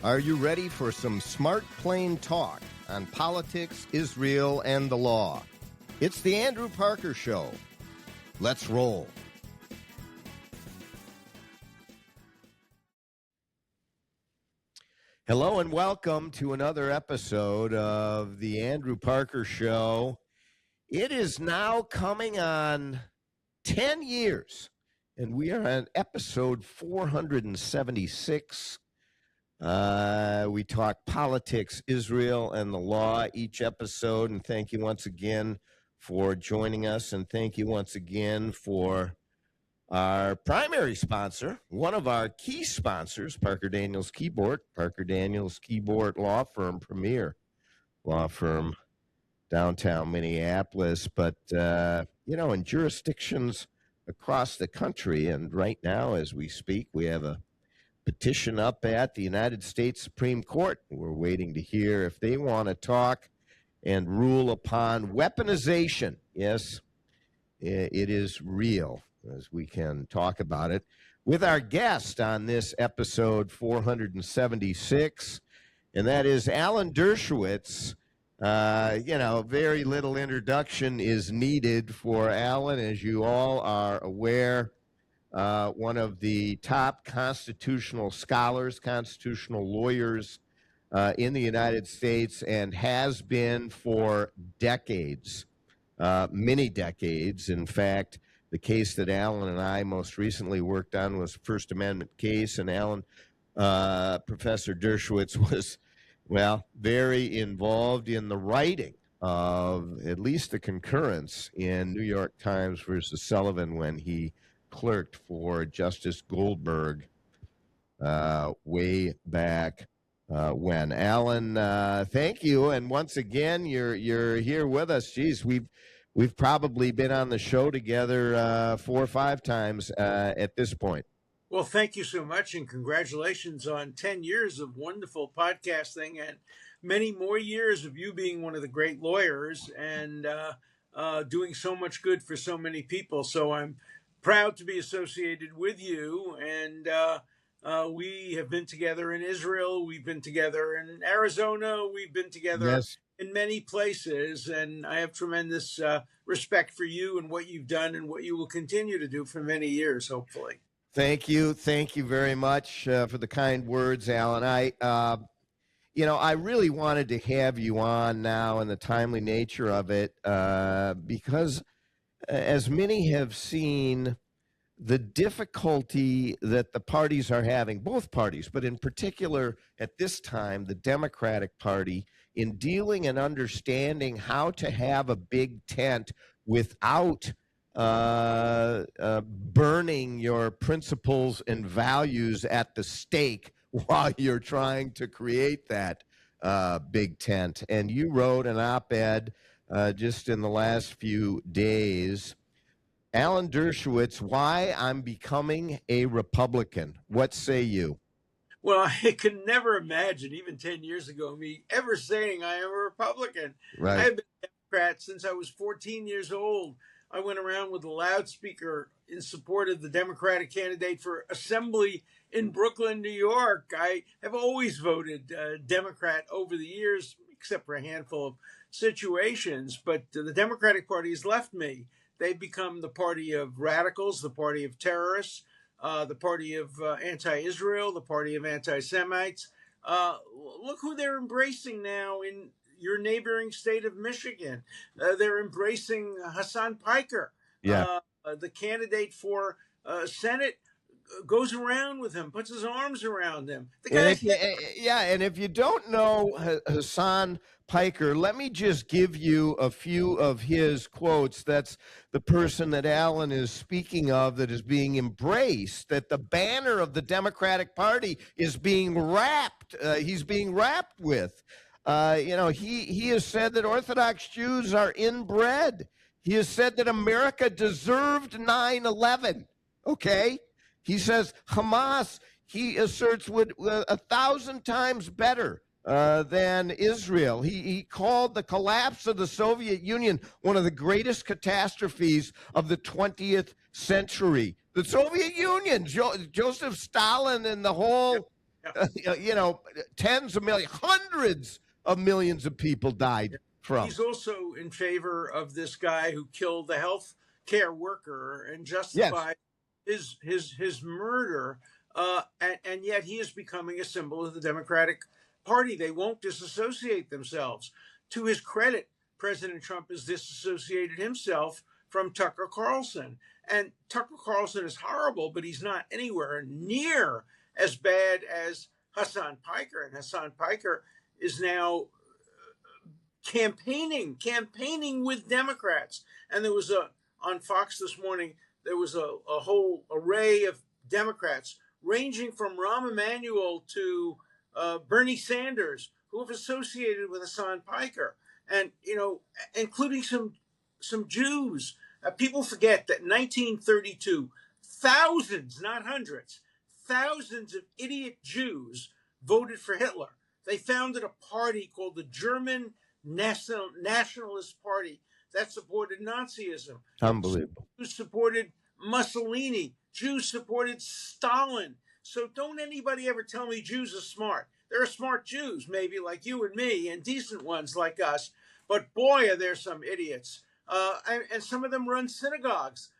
Are you ready for some smart, plain talk on politics, Israel, and the law? It's the Andrew Parker Show. Let's roll. Hello and welcome to another episode of the Andrew Parker Show. It is now coming on 10 years, and we are on episode 476. We talk politics, Israel, and the law each episode. And thank you once again for joining us. And thank you once again for our primary sponsor, one of our key sponsors, Parker Daniels Keyboard, Parker Daniels Keyboard Law Firm, premier law firm, downtown Minneapolis. But, in jurisdictions across the country, and right now as we speak, we have a petition up at the United States Supreme Court. We're waiting to hear if they want to talk and rule upon weaponization. Yes, it is real, as we can talk about it with our guest on this episode 476, and that is Alan Dershowitz. Very little introduction is needed for Alan, as you all are aware. One of the top constitutional scholars, constitutional lawyers in the United States, and has been for decades, many decades. In fact, the case that Alan and I most recently worked on was a First Amendment case, and Professor Dershowitz was, very involved in the writing of at least the concurrence in New York Times versus Sullivan when he clerked for Justice Goldberg way back when. Alan, thank you, and once again, you're here with us. Geez, we've probably been on the show together 4 or 5 times at this point. Well, thank you so much, and congratulations on 10 years of wonderful podcasting and many more years of you being one of the great lawyers and doing so much good for so many people. So I'm proud to be associated with you, and we have been together in Israel, we've been together in Arizona, we've been together in many places, and I have tremendous respect for you and what you've done and what you will continue to do for many years, hopefully. Thank you very much for the kind words, Alan. I really wanted to have you on now, and the timely nature of it, because as many have seen, the difficulty that the parties are having, both parties, but in particular at this time, the Democratic Party, in dealing and understanding how to have a big tent without burning your principles and values at the stake while you're trying to create that big tent. And you wrote an op-ed just in the last few days, Alan Dershowitz, Why I'm Becoming a Republican. What say you? Well, I could never imagine, even 10 years ago, me ever saying I am a Republican. Right. I have been a Democrat since I was 14 years old. I went around with a loudspeaker in support of the Democratic candidate for Assembly in Brooklyn, New York. I have always voted Democrat over the years, except for a handful of situations. But the Democratic Party has left me. They've become the party of radicals, the party of terrorists, the party of anti-Israel, the party of anti-Semites. Look who they're embracing now in your neighboring state of Michigan. They're embracing Hassan Piker. The candidate for Senate goes around with him, puts his arms around him. And if you don't know Hassan Piker, let me just give you a few of his quotes. That's the person that Alan is speaking of that is being embraced, that the banner of the Democratic Party is being wrapped. He's being wrapped with. He has said that Orthodox Jews are inbred. He has said that America deserved 9/11. Okay? He says Hamas, he asserts, would 1,000 times better than Israel. He called the collapse of the Soviet Union one of the greatest catastrophes of the 20th century. The Soviet Union, Joseph Stalin and the whole Yeah. Tens of millions, hundreds of millions of people died from. He's also in favor of this guy who killed the health care worker and Yes, justified his murder. And yet he is becoming a symbol of the Democratic Party. They won't disassociate themselves. To his credit, President Trump has disassociated himself from Tucker Carlson. And Tucker Carlson is horrible, but he's not anywhere near as bad as Hassan Piker. And Hassan Piker is now campaigning with Democrats. And there was on Fox this morning, there was a whole array of Democrats ranging from Rahm Emanuel to Bernie Sanders who have associated with Hassan Piker, and including some Jews. People forget that in 1932, thousands, not hundreds, thousands of idiot Jews voted for Hitler. They founded a party called the German Nationalist Party that supported Nazism. unbelievable. Jews supported Mussolini. Jews supported Stalin. So don't anybody ever tell me Jews are smart. There are smart Jews, maybe like you and me, and decent ones like us. But boy, are there some idiots. And some of them run synagogues.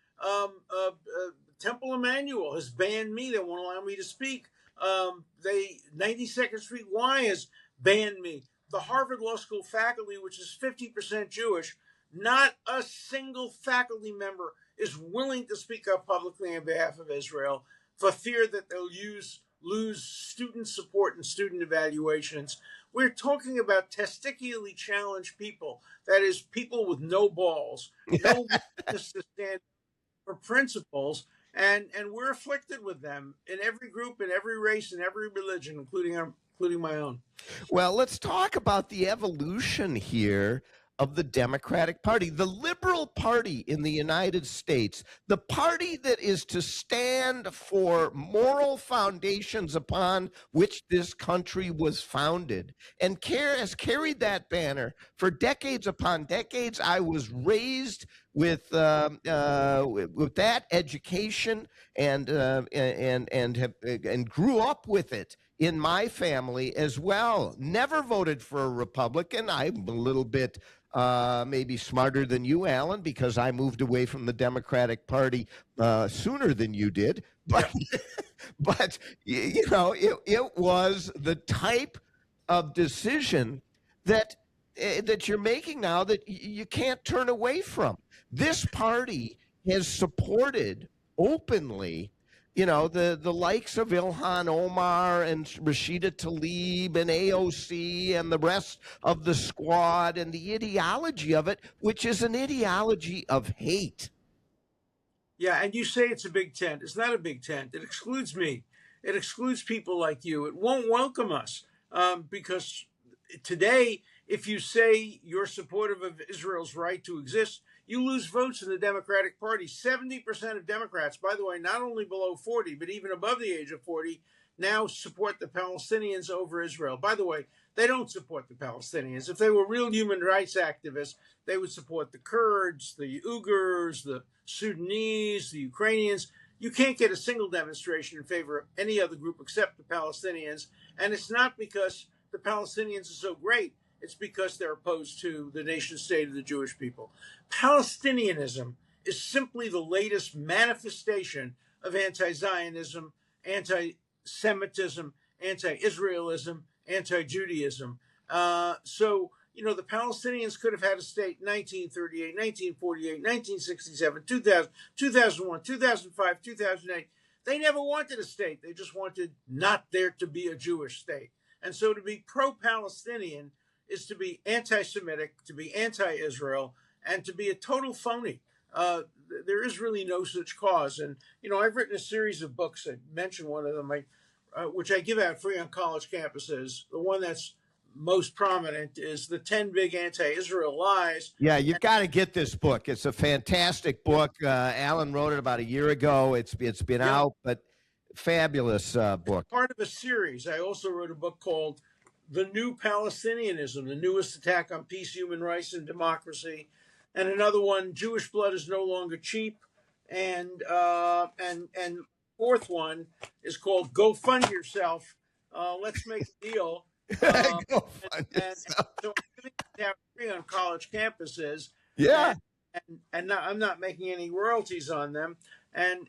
Temple Emmanuel has banned me. They won't allow me to speak. 92nd Street Y has banned me. The Harvard Law School faculty, which is 50% Jewish, not a single faculty member is willing to speak up publicly on behalf of Israel for fear that they'll lose student support and student evaluations. We're talking about testicularly challenged people, that is, people with no balls, no willingness to stand for principles, and we're afflicted with them in every group, in every race, in every religion, including my own. Well, let's talk about the evolution here of the Democratic Party, the liberal party in the United States, the party that is to stand for moral foundations upon which this country was founded, and has carried that banner for decades upon decades. I was raised with that education and grew up with it in my family as well. Never voted for a Republican. I'm a little bit maybe smarter than you, Alan, because I moved away from the Democratic Party sooner than you did. But but it was the type of decision that you're making now that you can't turn away from. This party has supported openly the likes of Ilhan Omar and Rashida Tlaib and AOC and the rest of the squad, and the ideology of it, which is an ideology of hate. Yeah, and you say it's a big tent. It's not a big tent. It excludes me. It excludes people like you. It won't welcome us because today, if you say you're supportive of Israel's right to exist, you lose votes in the Democratic Party. 70% of Democrats, by the way, not only below 40, but even above the age of 40, now support the Palestinians over Israel. By the way, they don't support the Palestinians. If they were real human rights activists, they would support the Kurds, the Uyghurs, the Sudanese, the Ukrainians. You can't get a single demonstration in favor of any other group except the Palestinians. And it's not because the Palestinians are so great. It's because they're opposed to the nation state of the Jewish people. Palestinianism is simply the latest manifestation of anti-Zionism, anti-Semitism, anti-Israelism, anti-Judaism. So the Palestinians could have had a state in 1938, 1948, 1967, 2000, 2001, 2005, 2008. They never wanted a state. They just wanted not there to be a Jewish state. And so to be pro-Palestinian is to be anti-Semitic, to be anti-Israel, and to be a total phony. There is really no such cause. And, I've written a series of books. I mentioned one of them, which I give out free on college campuses. The one that's most prominent is the 10 Big Anti-Israel Lies. Yeah, you've got to get this book. It's a fantastic book. Alan wrote it about a year ago. It's been out, but fabulous book. Part of a series. I also wrote a book called The New Palestinianism, the newest attack on peace, human rights, and democracy. And another one, Jewish blood is no longer cheap. And fourth one is called Go Fund Yourself, Let's make a deal. Go And, find and yourself. so I'm giving out free on college campuses, Yeah. and I'm not making any royalties on them. And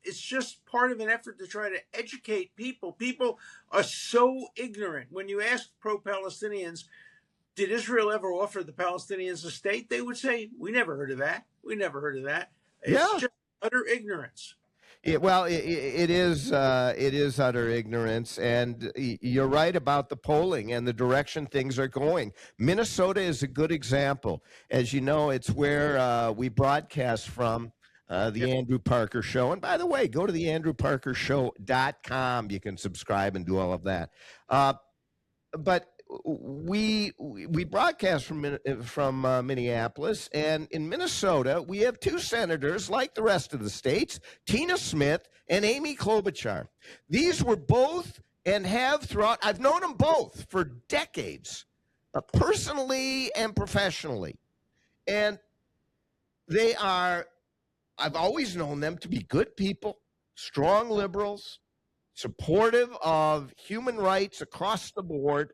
it's just part of an effort to try to educate people. People are so ignorant. When you ask pro-Palestinians, did Israel ever offer the Palestinians a state? They would say, we never heard of that. We never heard of that. It's Yeah. just utter ignorance. It is utter ignorance, and you're right about the polling and the direction things are going. Minnesota is a good example. As you know, it's where we broadcast from, the Yep. Andrew Parker Show. And by the way, go to the andrewparkershow.com. You can subscribe and do all of that. But we broadcast from Minneapolis, and in Minnesota we have two senators, like the rest of the states, Tina Smith and Amy Klobuchar. These were both, and have throughout. I've known them both for decades, personally and professionally, and they are. I've always known them to be good people, strong liberals, supportive of human rights across the board.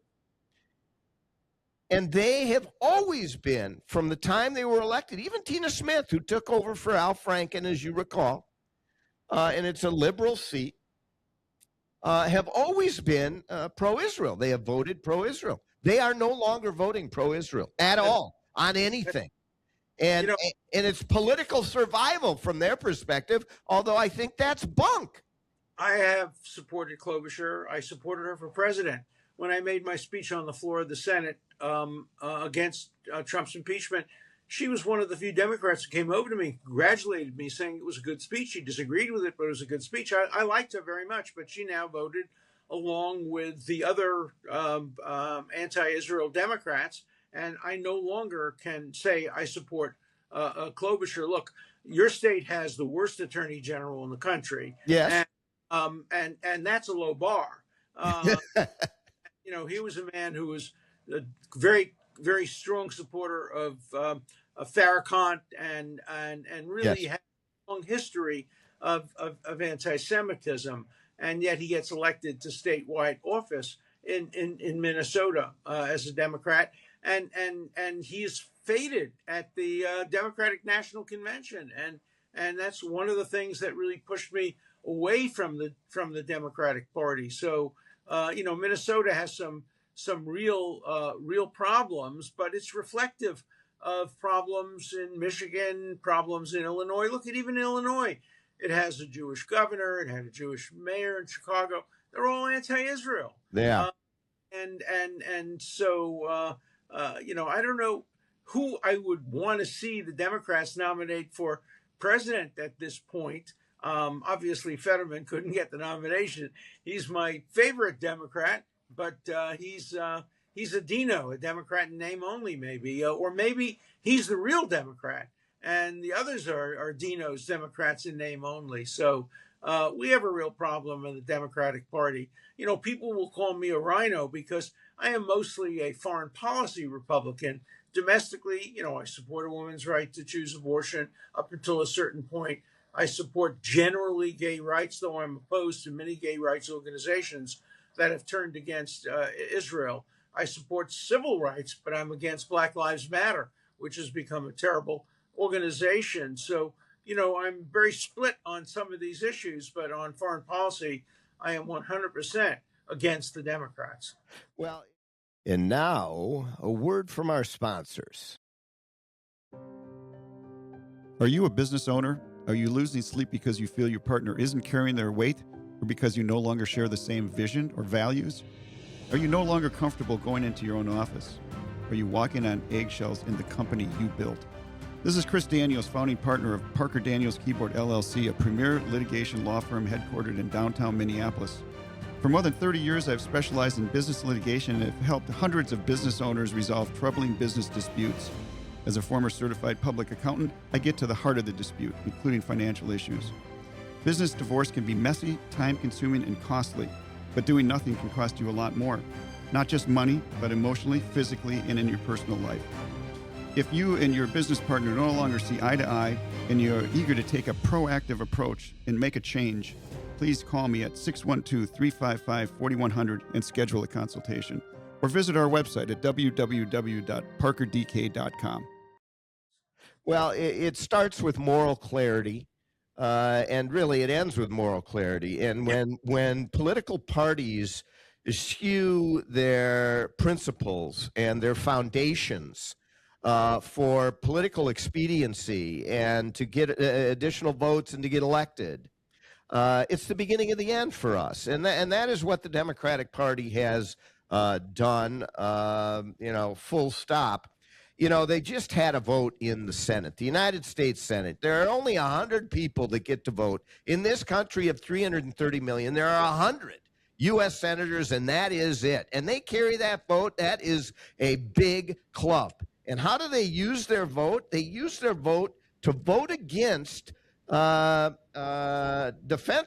And they have always been, from the time they were elected, even Tina Smith, who took over for Al Franken, as you recall, and it's a liberal seat, have always been pro-Israel. They have voted pro-Israel. They are no longer voting pro-Israel at all on anything. And, and it's political survival from their perspective, although I think that's bunk. I have supported Klobuchar. I supported her for president. When I made my speech on the floor of the Senate against Trump's impeachment, she was one of the few Democrats who came over to me, congratulated me, saying it was a good speech. She disagreed with it, but it was a good speech. I liked her very much, but she now voted along with the other anti-Israel Democrats, and I no longer can say I support Klobuchar. Look, your state has the worst attorney general in the country. Yes. And that's a low bar. He was a man who was a very, very strong supporter of Farrakhan and really had a long history of anti-Semitism, and yet he gets elected to statewide office in Minnesota as a Democrat, and he is faded at the Democratic National Convention, and that's one of the things that really pushed me away from the Democratic Party. So Minnesota has some real problems, but it's reflective of problems in Michigan, problems in Illinois. Look at even Illinois. It has a Jewish governor. It had a Jewish mayor in Chicago. They're all anti-Israel. Yeah. And so I don't know who I would want to see the Democrats nominate for president at this point. Obviously, Fetterman couldn't get the nomination. He's my favorite Democrat, but he's a Dino, a Democrat in name only, maybe, or maybe he's the real Democrat, and the others are Dinos, Democrats in name only. So we have a real problem in the Democratic Party. People will call me a rhino because I am mostly a foreign policy Republican. Domestically, I support a woman's right to choose abortion up until a certain point. I support generally gay rights, though I'm opposed to many gay rights organizations that have turned against Israel. I support civil rights, but I'm against Black Lives Matter, which has become a terrible organization. So, I'm very split on some of these issues, but on foreign policy, I am 100% against the Democrats. Well, and now a word from our sponsors. Are you a business owner? Are you losing sleep because you feel your partner isn't carrying their weight, or because you no longer share the same vision or values? Are you no longer comfortable going into your own office? Are you walking on eggshells in the company you built? This is Chris Daniels, founding partner of Parker Daniels Keyboard LLC, a premier litigation law firm headquartered in downtown Minneapolis. For more than 30 years, I've specialized in business litigation and have helped hundreds of business owners resolve troubling business disputes. As a former certified public accountant, I get to the heart of the dispute, including financial issues. Business divorce can be messy, time-consuming, and costly, but doing nothing can cost you a lot more. Not just money, but emotionally, physically, and in your personal life. If you and your business partner no longer see eye to eye, and you're eager to take a proactive approach and make a change, please call me at 612-355-4100 and schedule a consultation. Or visit our website at www.parkerdk.com. Well, it starts with moral clarity, and really it ends with moral clarity. And when political parties eschew their principles and their foundations for political expediency and to get additional votes and to get elected, it's the beginning of the end for us. And that is what the Democratic Party has done, full stop. They just had a vote in the Senate, the United States Senate. There are only 100 people that get to vote. In this country of 330 million, there are 100 U.S. senators, and that is it. And they carry that vote. That is a big club. And how do they use their vote? They use their vote to vote against defense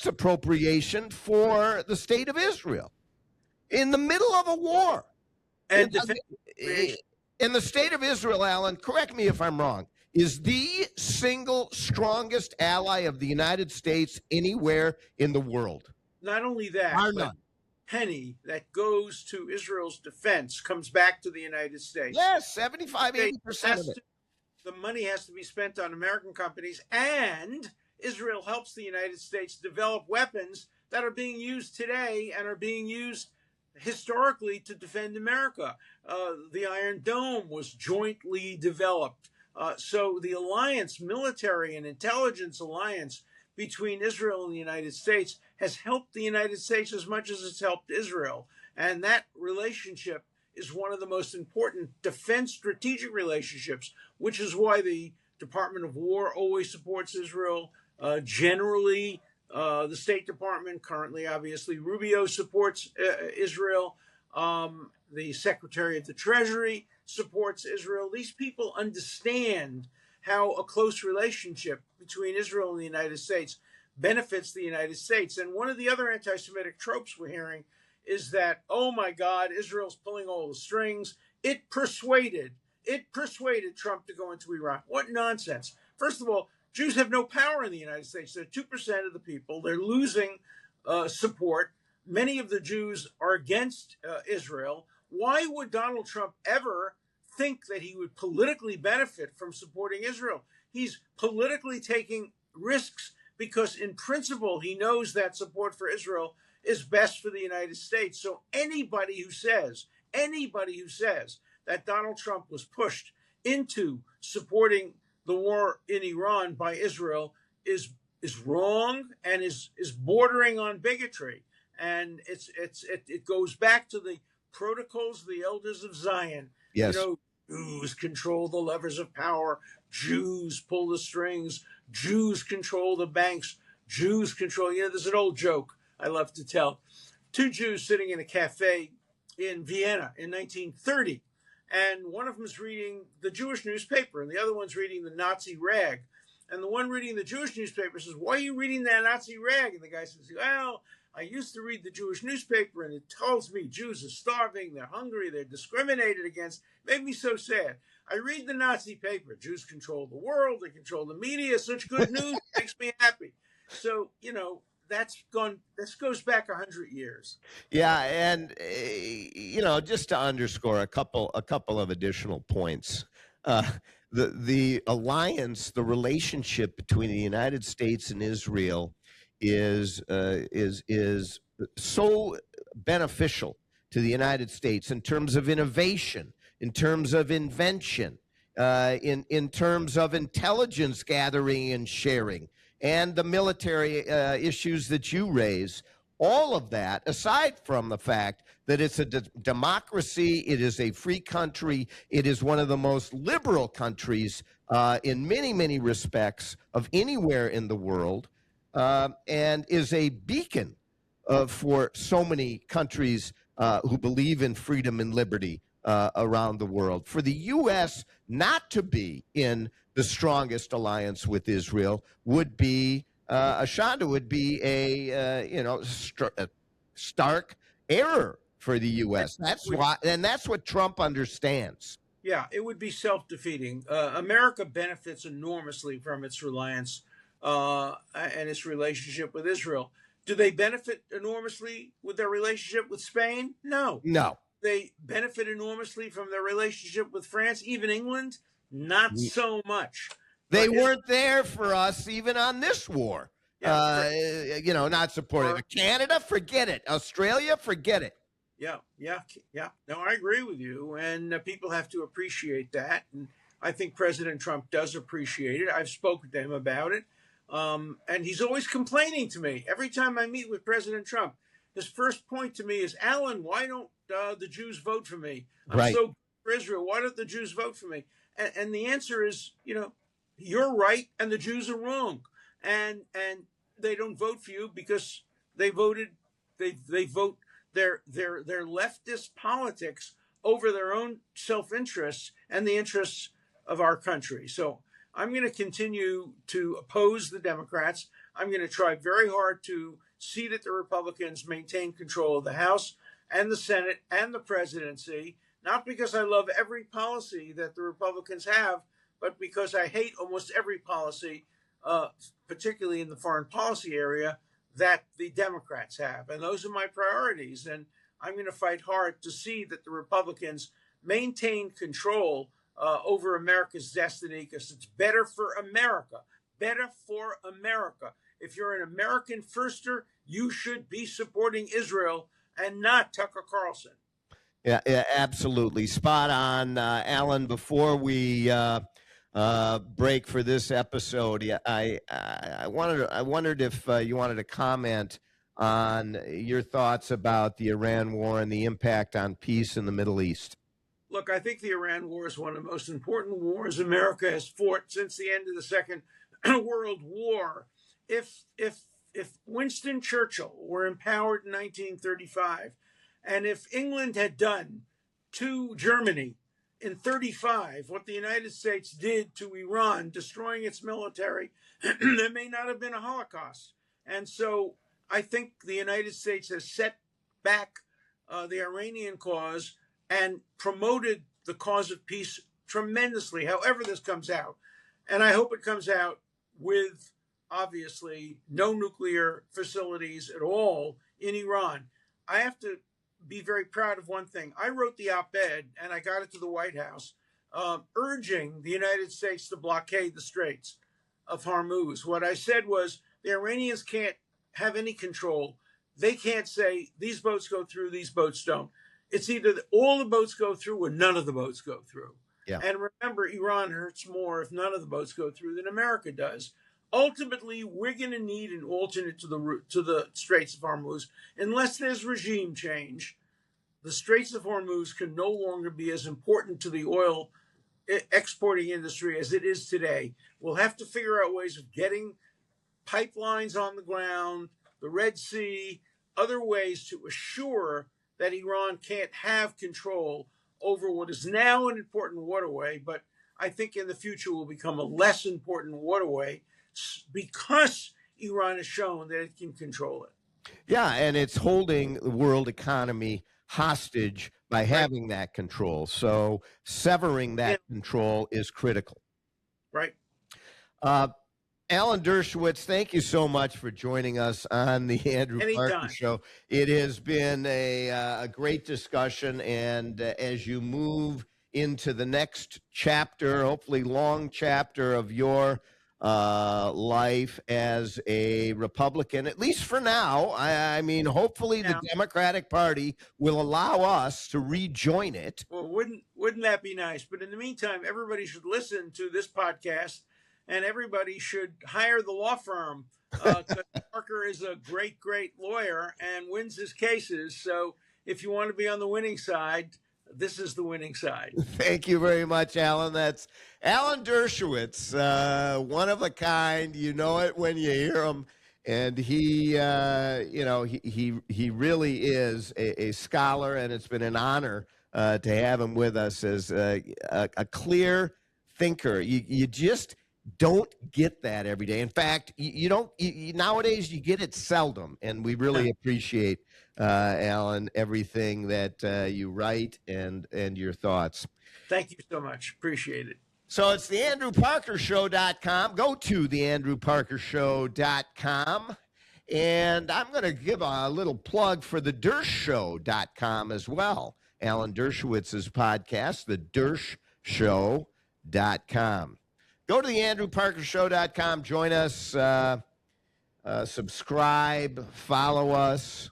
appropriation for the state of Israel in the middle of a war. And the state of Israel, Alan, correct me if I'm wrong, is the single strongest ally of the United States anywhere in the world. Not only that, Bar but none. penny that goes to Israel's defense comes back to the United States. Yes, 75, 80% of it. The money has to be spent on American companies, and Israel helps the United States develop weapons that are being used today and are being used historically to defend America. The Iron Dome was jointly developed. So the alliance, military and intelligence alliance between Israel and the United States has helped the United States as much as it's helped Israel. And that relationship is one of the most important defense strategic relationships, which is why the Department of War always supports Israel. Generally, the State Department, currently, obviously, Rubio supports Israel. The Secretary of the Treasury supports Israel. These people understand how a close relationship between Israel and the United States benefits the United States. And one of the other anti-Semitic tropes we're hearing is that, oh my God, Israel's pulling all the strings. It persuaded Trump to go into Iran. What nonsense. First of all, Jews have no power in the United States. They're 2% of the people. They're losing support. Many of the Jews are against Israel. Why would Donald Trump ever think that he would politically benefit from supporting Israel? He's politically taking risks because in principle, he knows that support for Israel is best for the United States. So anybody who says that Donald Trump was pushed into supporting the war in Iran by Israel is wrong and is bordering on bigotry. And it goes back to the protocols of the elders of Zion. Yes. Jews control the levers of power. Jews pull the strings. Jews control the banks. Jews control. There's an old joke I love to tell. Two Jews sitting in a cafe in Vienna in 1930. And one of them is reading the Jewish newspaper, and the other one's reading the Nazi rag. And the one reading the Jewish newspaper says, "Why are you reading that Nazi rag?" And the guy says, "Well, I used to read the Jewish newspaper, and it tells me Jews are starving, they're hungry, they're discriminated against. It made me so sad. I read the Nazi paper. Jews control the world, they control the media. Such good news makes me happy." So, this goes back 100 years. Yeah, and just to underscore a couple of additional points, the alliance, the relationship between the United States and Israel is so beneficial to the United States in terms of innovation, in terms of invention, in terms of intelligence gathering and sharing, and the military issues that you raise. All of that, aside from the fact that it's a democracy, it is a free country, it is one of the most liberal countries in many, many respects of anywhere in the world, and is a beacon for so many countries who believe in freedom and liberty around the world. For the U.S. not to be in the strongest alliance with Israel would be Ashanda would be a stark error for the U.S. That's why, and that's what Trump understands. Yeah, it would be self-defeating. America benefits enormously from its reliance and its relationship with Israel. Do they benefit enormously with their relationship with Spain? No. No. They benefit enormously from their relationship with France, even England? Not so much. They weren't there for us even on this war. Yeah, Not supportive. Canada, forget it. Australia, forget it. Yeah. No, I agree with you. And people have to appreciate that. And I think President Trump does appreciate it. I've spoken to him about it. And he's always complaining to me. Every time I meet with President Trump, his first point to me is, Alan, why don't the Jews vote for me? I'm so good for Israel. Why don't the Jews vote for me? And the answer is, you're right and the Jews are wrong. And they don't vote for you because they vote their leftist politics over their own self-interests and the interests of our country. So I'm going to continue to oppose the Democrats. I'm going to try very hard to see that the Republicans maintain control of the House and the Senate and the presidency, not because I love every policy that the Republicans have, but because I hate almost every policy, particularly in the foreign policy area, that the Democrats have. And those are my priorities. And I'm going to fight hard to see that the Republicans maintain control over America's destiny, because it's better for America. Better for America. If you're an American firster, you should be supporting Israel and not Tucker Carlson. Yeah, absolutely. Spot on. Alan, before we break for this episode, I wondered if you wanted to comment on your thoughts about the Iran war and the impact on peace in the Middle East. Look, I think the Iran war is one of the most important wars America has fought since the end of the Second World War. If Winston Churchill were empowered in 1935, and if England had done to Germany in 1935 what the United States did to Iran, destroying its military, there may not have been a Holocaust. And so I think the United States has set back the Iranian cause and promoted the cause of peace tremendously, however this comes out. And I hope it comes out with, obviously, no nuclear facilities at all in Iran. I have to be very proud of one thing. I wrote the op-ed, and I got it to the White House, urging the United States to blockade the Straits of Hormuz. What I said was, the Iranians can't have any control. They can't say, these boats go through, these boats don't. It's either all the boats go through or none of the boats go through. Yeah. And remember, Iran hurts more if none of the boats go through than America does. Ultimately, we're going to need an alternate to the Straits of Hormuz. Unless there's regime change, the Straits of Hormuz can no longer be as important to the oil exporting industry as it is today. We'll have to figure out ways of getting pipelines on the ground, the Red Sea, other ways to assure that Iran can't have control over what is now an important waterway, but I think in the future will become a less important waterway because Iran has shown that it can control it. Yeah, and it's holding the world economy hostage by having that control. So severing that control is critical. Right. Alan Dershowitz, thank you so much for joining us on the Andrew Parker Show. It has been a great discussion, and as you move into the next chapter, hopefully long chapter of your life as a Republican, at least for now, I mean, hopefully the Democratic Party will allow us to rejoin it. Well, wouldn't that be nice? But in the meantime, everybody should listen to this podcast. And everybody should hire the law firm because Parker is a great, great lawyer and wins his cases. So if you want to be on the winning side, this is the winning side. Thank you very much, Alan. That's Alan Dershowitz, one of a kind. You know it when you hear him. And he really is a scholar, and it's been an honor to have him with us as a clear thinker. You just don't get that every day. In fact, you don't. Nowadays, you get it seldom, and we really appreciate, Alan, everything that you write and your thoughts. Thank you so much. Appreciate it. So it's theandrewparkershow.com. Go to theandrewparkershow.com And I'm going to give a little plug for the Dershowitz.com as well. Alan Dershowitz's podcast, the Dershowitz.com. Go to the AndrewParkerShow.com. Join us. Subscribe. Follow us.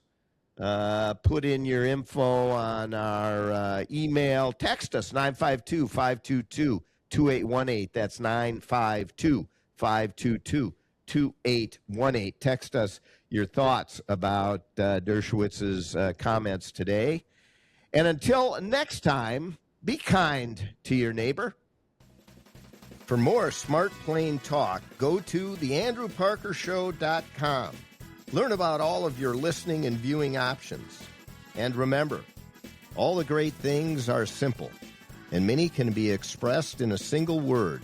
Put in your info on our email. Text us, 952-522-2818. That's 952-522-2818. Text us your thoughts about Dershowitz's comments today. And until next time, be kind to your neighbor. For more smart, plain talk, go to theandrewparkershow.com. Learn about all of your listening and viewing options. And remember, all the great things are simple, and many can be expressed in a single word: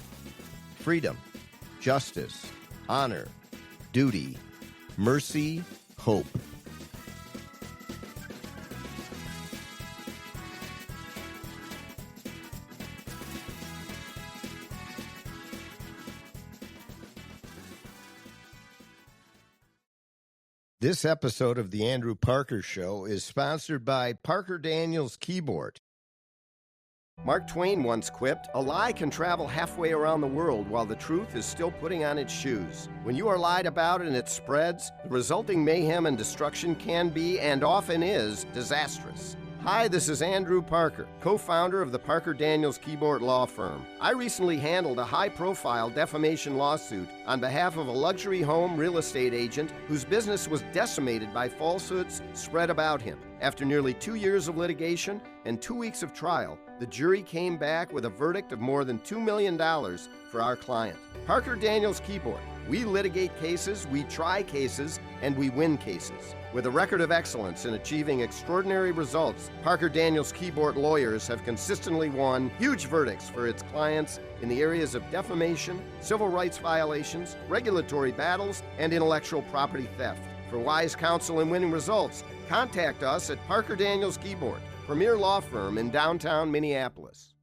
freedom, justice, honor, duty, mercy, hope. This episode of The Andrew Parker Show is sponsored by Parker Daniels Keyboard. Mark Twain once quipped, "A lie can travel halfway around the world while the truth is still putting on its shoes. When you are lied about and it spreads, the resulting mayhem and destruction can be, and often is, disastrous." Hi, this is Andrew Parker, co-founder of the Parker Daniels Keyboard Law Firm. I recently handled a high-profile defamation lawsuit on behalf of a luxury home real estate agent whose business was decimated by falsehoods spread about him. After nearly 2 years of litigation and 2 weeks of trial, the jury came back with a verdict of more than $2 million for our client. Parker Daniels Keyboard. We litigate cases, we try cases, and we win cases. With a record of excellence in achieving extraordinary results, Parker Daniels Keyboard lawyers have consistently won huge verdicts for its clients in the areas of defamation, civil rights violations, regulatory battles, and intellectual property theft. For wise counsel and winning results, contact us at Parker Daniels Keyboard, premier law firm in downtown Minneapolis.